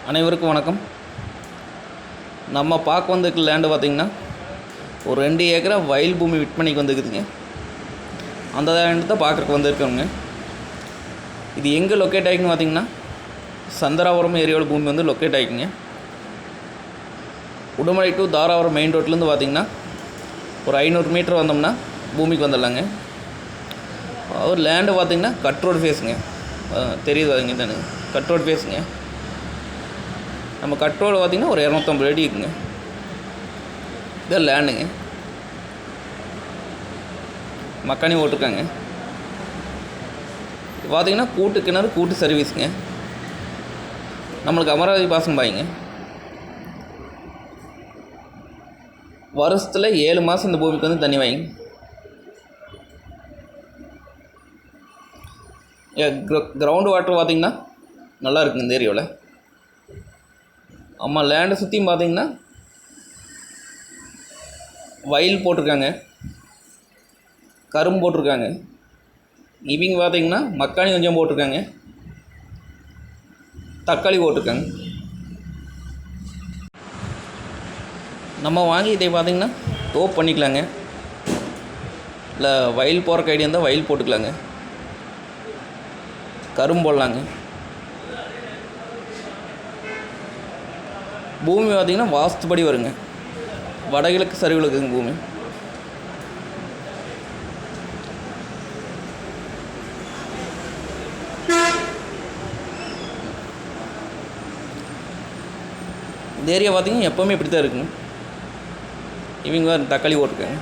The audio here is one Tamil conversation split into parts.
அனைவருக்கும் வணக்கம். நம்ம பார்க்க வந்திருக்க லேண்டு பார்த்திங்கன்னா ஒரு 2 ஏக்கரா வயல் பூமி விற்பனைக்கு வந்துருக்குதுங்க. அந்த லேண்டு தான் பார்க்குறக்கு வந்திருக்கோங்க. இது எங்கே லொக்கேட் ஆகிக்குன்னு பார்த்திங்கன்னா சந்திராபுரம் ஏரியாவில் பூமி வந்து லொக்கேட் ஆகிக்குங்க. உடுமலை டு தாராபுரம் மெயின் ரோட்லேருந்து பார்த்திங்கன்னா ஒரு 500 மீட்டர் வந்தோம்னா பூமிக்கு வந்துடலாங்க. ஒரு லேண்டு பார்த்திங்கன்னா கட் ரோடு ஃபேஸுங்க. தெரியுது அதுங்க தானே கட் ரோடு ஃபேஸுங்க. நம்ம கட் ரோடு பார்த்திங்கன்னா ஒரு 250 அடி இருக்குங்க. இதான் லேண்டுங்க. மக்கானி ஓட்டிருக்காங்க. பார்த்திங்கன்னா கூட்டு கிணறு கூட்டு சர்வீஸுங்க. நம்மளுக்கு அமராவதி பாசனம் பாய்ங்க. வருஷத்தில் 7 மாதம் இந்த பூமிக்கு வந்து தண்ணி வாங்க. கிரவுண்டு வாட்டர் பார்த்திங்கன்னா நல்லா இருக்குங்க இந்த ஏரியாவில். ஆமாம், லேண்டை சுற்றியும் பார்த்திங்கன்னா வயல் போட்டிருக்காங்க, கரும்பு போட்டிருக்காங்க. இவங்க பார்த்திங்கன்னா மக்காணி கொஞ்சம் போட்டிருக்காங்க, தக்காளி போட்டிருக்காங்க. நம்ம வாங்கி இதை பார்த்திங்கன்னா தோப்பு பண்ணிக்கலாங்க. இல்லை வயல் போகிறக்கு ஐடியா இருந்தால் வயல் போட்டுக்கலாங்க, கரும்பு போடலாங்க. பூமி பார்த்திங்கன்னா வாஸ்துபடி வருங்க. வடகிழக்கு சரிவில் இருக்குதுங்க பூமி. இந்த ஏரியா பார்த்திங்கன்னா எப்போவுமே இப்படி தான் இருக்குங்க. இவங்க தக்காளி போட்டிருக்காங்க.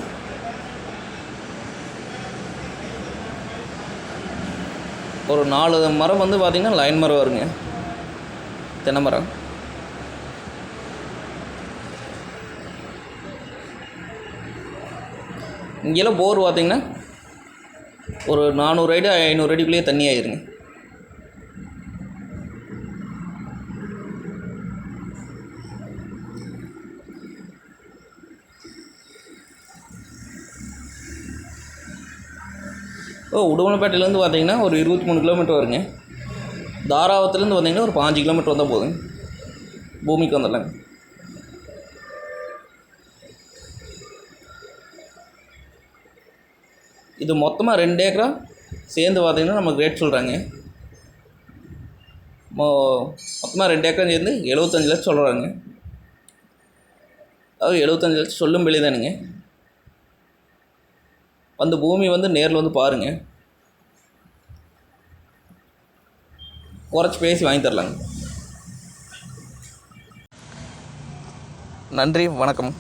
ஒரு 4 மரம் வந்து பார்த்திங்கன்னா லைன் மரம் வருங்க, தென்னை மரம். இங்கெல்லாம் போர் பார்த்திங்கன்னா ஒரு 400 அடி 500 அடிக்குள்ளேயே தண்ணி ஆயிருங்க. உடுமலைப்பேட்டையிலேருந்து பார்த்திங்கன்னா ஒரு 23 கிலோமீட்டர் வருங்க. தாராபுரத்துலேருந்து பார்த்திங்கன்னா ஒரு 5 கிலோமீட்டர் வந்தால் போதுங்க, பூமிக்கு வந்துடலாங்க. இது மொத்தமாக 2 ஏக்கரா சேர்ந்து பார்த்திங்கன்னா நமக்கு ரேட் சொல்கிறாங்க. மொத்தமாக 2 ஏக்கரா சேர்ந்து 75 லட்சம் சொல்கிறாங்க. அதாவது 75 லட்சம் சொல்லும் விலை தானுங்க. அந்த பூமி வந்து நேரில் வந்து பாருங்கள், குறைச்சி பேசி வாங்கி தரலாங்க. நன்றி, வணக்கம்.